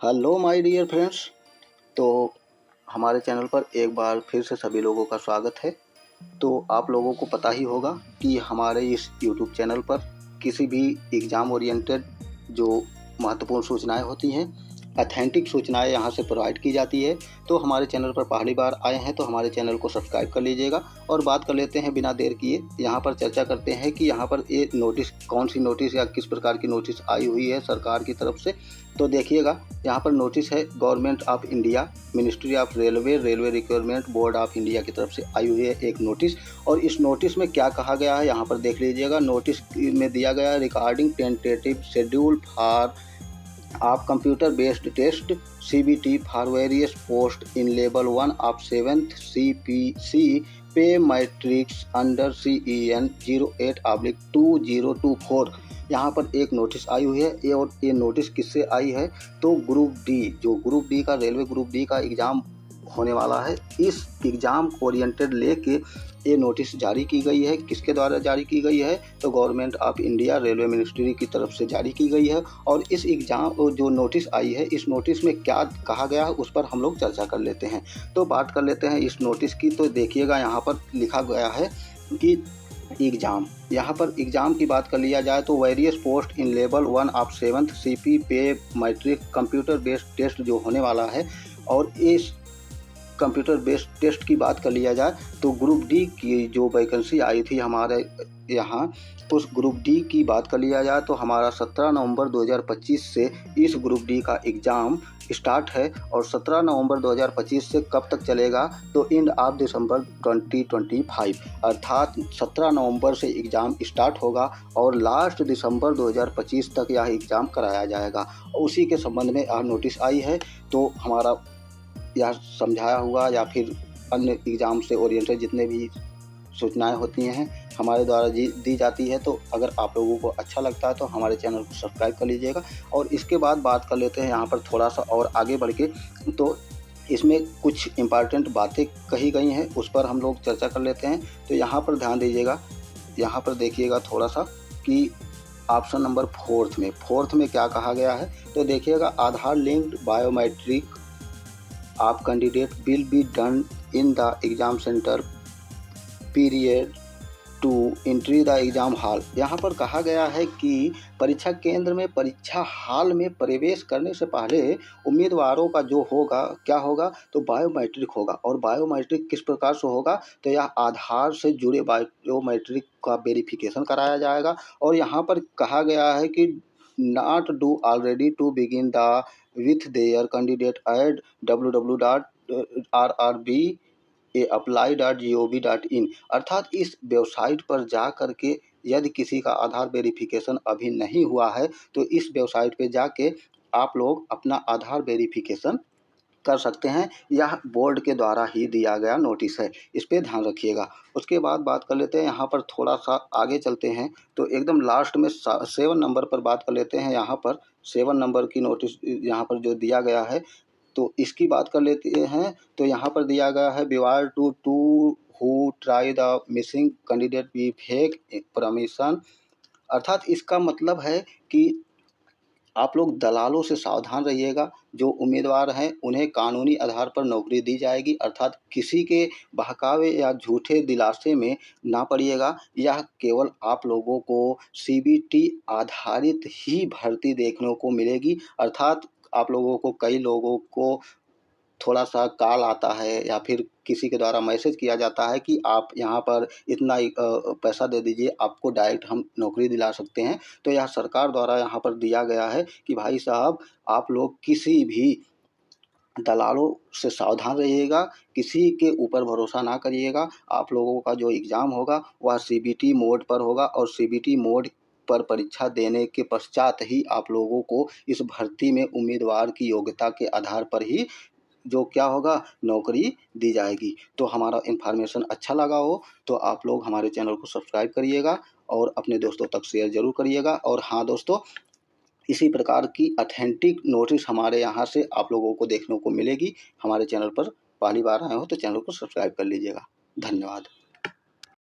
Hello my dear friends. तो हमारे channel पर एक बार फिर से सभी लोगों का स्वागत है। तो आप लोगों को पता ही होगा कि हमारे इस यूट्यूब चैनल पर किसी भी एग्ज़ाम ओरिएंटेड जो महत्वपूर्ण सूचनाएं होती हैं, ऑथेंटिक सूचनाएं यहां से प्रोवाइड की जाती है। तो हमारे चैनल पर पहली बार आए हैं तो हमारे चैनल को सब्सक्राइब कर लीजिएगा। और बात कर लेते हैं बिना देर किए, यहाँ पर चर्चा करते हैं कि यहाँ पर ये नोटिस, कौन सी नोटिस या किस प्रकार की नोटिस आई हुई है सरकार की तरफ से। तो देखिएगा, यहाँ पर नोटिस है government of India, ministry of railway, railway requirement board of India की तरफ से आई हुई है एक नोटिस। और इस नोटिस में क्या कहा गया है यहाँ पर देख लीजिएगा। नोटिस में दिया गया है regarding tentative schedule for of computer based test CBT for various post in level 1 of 7th CPC pay matrix under CEN 08/2024। यहाँ पर एक नोटिस आई हुई है। और ये नोटिस किससे आई है? तो ग्रुप डी, जो ग्रुप डी का, रेलवे ग्रुप डी का एग्ज़ाम होने वाला है, इस एग्ज़ाम ओरिएंटेड लेके ये नोटिस जारी की गई है। किसके द्वारा जारी की गई है? तो government of India, railway ministry की तरफ से जारी की गई है। और इस एग्ज़ाम जो नोटिस आई है, इस नोटिस में क्या कहा गया है उस पर हम लोग चर्चा कर लेते हैं। तो बात कर लेते हैं इस नोटिस की। तो देखिएगा, यहाँ पर लिखा गया है कि एग्ज़ाम, यहाँ पर एग्ज़ाम की बात कर लिया जाए तो various post in level 1 of 7th CP पे मैट्रिक कंप्यूटर बेस्ड टेस्ट जो होने वाला है। और इस कंप्यूटर बेस्ड टेस्ट की बात कर लिया जाए तो ग्रुप डी की जो वैकेंसी आई थी हमारे यहाँ, उस ग्रुप डी की बात कर लिया जाए तो हमारा 17 नवंबर 2025 से इस ग्रुप डी का एग्ज़ाम स्टार्ट है। और 17 नवंबर 2025 से कब तक चलेगा? तो एंड ऑफ दिसंबर 2025, अर्थात 17 नवंबर से एग्ज़ाम स्टार्ट होगा और लास्ट दिसंबर 2025 तक यह एग्ज़ाम कराया जाएगा। उसी के संबंध में यह नोटिस आई है। तो हमारा यह समझाया हुआ या फिर अन्य एग्ज़ाम से ओरिएंटेड जितने भी सूचनाएं होती हैं हमारे द्वारा दी जाती है। तो अगर आप लोगों को अच्छा लगता है तो हमारे चैनल को सब्सक्राइब कर लीजिएगा। और इसके बाद बात कर लेते हैं यहाँ पर थोड़ा सा और आगे बढ़ के। तो इसमें कुछ इम्पॉर्टेंट बातें कही गई हैं, उस पर हम लोग चर्चा कर लेते हैं। तो यहाँ पर ध्यान दीजिएगा, यहाँ पर देखिएगा थोड़ा सा कि ऑप्शन नंबर फोर्थ में क्या कहा गया है। तो देखिएगा, Aadhaar linked biometric of candidate will be done in the exam centre period to entry the exam hall. यहाँ पर कहा गया है कि परीक्षा केंद्र में, परीक्षा हॉल में प्रवेश करने से पहले उम्मीदवारों का जो होगा, क्या होगा? तो बायोमेट्रिक होगा। और बायोमेट्रिक किस प्रकार से होगा? तो यह आधार से जुड़े बायोमेट्रिक का वेरिफिकेशन कराया जाएगा। और यहाँ पर कहा गया है कि not do already to begin the with their candidate at www.rrbapply.gov.in, अर्थात इस वेबसाइट पर जा करके यदि किसी का आधार वेरिफिकेशन अभी नहीं हुआ है तो इस वेबसाइट पे जाके आप लोग अपना आधार वेरिफिकेशन कर सकते हैं। यह बोर्ड के द्वारा ही दिया गया नोटिस है, इस पे ध्यान रखिएगा। उसके बाद बात कर लेते हैं, यहाँ पर थोड़ा सा आगे चलते हैं तो एकदम लास्ट में 7 नंबर पर बात कर लेते हैं। यहाँ पर 7 नंबर की नोटिस यहाँ पर जो दिया गया है तो इसकी बात कर लेते हैं। तो यहाँ पर दिया गया है, beware to who try the missing candidate be fake permission, अर्थात इसका मतलब है कि आप लोग दलालों से सावधान रहिएगा। जो उम्मीदवार हैं उन्हें कानूनी आधार पर नौकरी दी जाएगी, अर्थात किसी के बहकावे या झूठे दिलासे में ना पड़िएगा। यह केवल आप लोगों को CBT आधारित ही भर्ती देखने को मिलेगी, अर्थात आप लोगों को, कई लोगों को थोड़ा सा कॉल आता है या फिर किसी के द्वारा मैसेज किया जाता है कि आप यहाँ पर इतना पैसा दे दीजिए, आपको डायरेक्ट हम नौकरी दिला सकते हैं। तो यह सरकार द्वारा यहाँ पर दिया गया है कि भाई साहब, आप लोग किसी भी दलालों से सावधान रहिएगा, किसी के ऊपर भरोसा ना करिएगा। आप लोगों का जो एग्ज़ाम होगा वह CBT मोड पर होगा और CBT मोड पर परीक्षा देने के पश्चात ही आप लोगों को इस भर्ती में उम्मीदवार की योग्यता के आधार पर ही जो क्या होगा, नौकरी दी जाएगी। तो हमारा इन्फॉर्मेशन अच्छा लगा हो तो आप लोग हमारे चैनल को सब्सक्राइब करिएगा और अपने दोस्तों तक शेयर ज़रूर करिएगा। और हाँ दोस्तों, इसी प्रकार की ऑथेंटिक नोटिस हमारे यहाँ से आप लोगों को देखने को मिलेगी। हमारे चैनल पर पहली बार आए हो तो चैनल को सब्सक्राइब कर लीजिएगा। धन्यवाद।